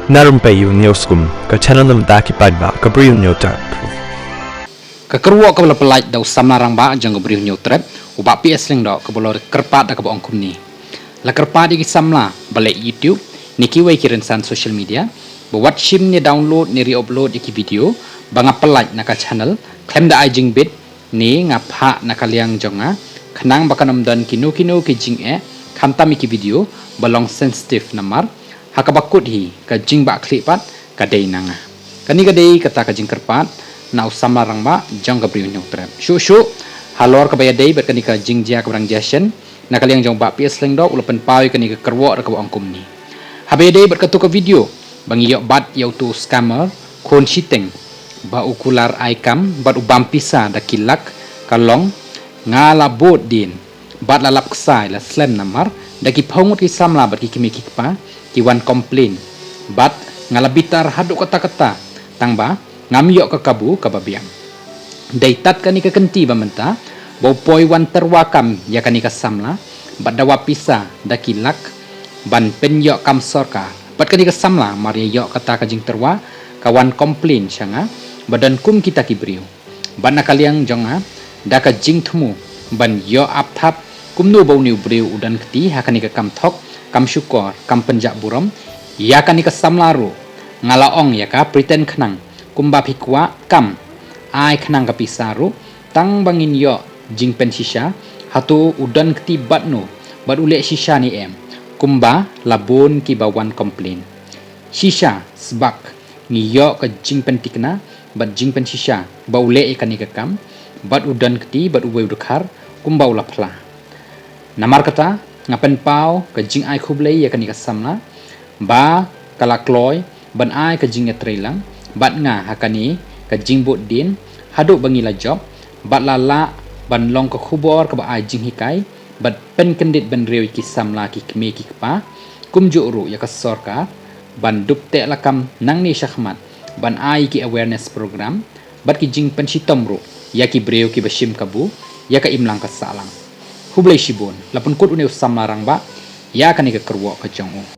Narum payu neoskum ka channel nam ta ki padba ka briu nyotar. Kekerwa ke bola pelaj dau samlarang ba jang beriu nyotrep uba PS leng do ke bola kerpat da ke boong kumni. La kerpat di samla balai YouTube niki wai kiren san social media buat sim ni download ni re-upload iki video banga pelaj naka channel klem da ajing bit ni ngapha naka liang jonga khnang bakanam dan kinu ki jing khantam iki video balong sensitive namar hakabakut hi ka jing ba klipat ka dei nanga. Kani ka dei kata ka jing kerpat na usam larang ba jang ka briu nyutrep shu halor ka bayadei berkani ka jingjia ka brang jashen na kaliang jong ba PS leng do ulapan pawi kani ka kerwo ka angkum ni habedei berkatu ka video bangi yok bat yautu scammer kon shiteng ba ukular aikam bat ubam pisa da kilak kalong ngala bot din bat lalap ksai la slem namar da ki phongut ki samla bat ki kimi kikpa ki wan complain bat ngala bitar haduk kata-kata tangba ngamiyok ke kabu ke babiang daitat kani ke kenti bamenta bau poi wan terwakam ya kani ke samla badawa pisa dakilak ban penyok kam sorka bat kani ke samla maria yok kata kajing terwa kawan komplain syanga badan kum kita kibriu ban kaliang jonga da ka jing thumu ban yo apthap kumnu bau niu briu udan keti hakani ke kam thok kam syukor kam penjak burom ya kani ke samlaru ngalaong ya ka pretend khnang kumba phikwa kam ai khnang ka pisaru tang bangin yo jingpen shisha hatu udan keti batno bat ule shisha ni kumba labon ki bawan komplain shisha sbak ni yo ka jingpen tikna bat jingpen shisha ba ule ikani ka kam bat udan keti bat uwe udakhar kumba ula phla namar kata ngapen pau ka jing ai khublei ya kani ka samna ba kala kloy ban ai ka jing ya trailang bat nga hakani ka jingbot din haduk bangila job bat lala ban long ka khubor ka ba jing hikai bat pen kendit ban rewi ki samla ki kme ki pa kumju ru ya ka sorka ban dup te lakam nang ni shakhmat ban ai ki awareness program bat ki jing pen shitom ru ya ki breu ki bashim kabu ya ka imlang ka salang hublai shibon lapun kut une samlarang ba ya kani ka kerwo ka jongu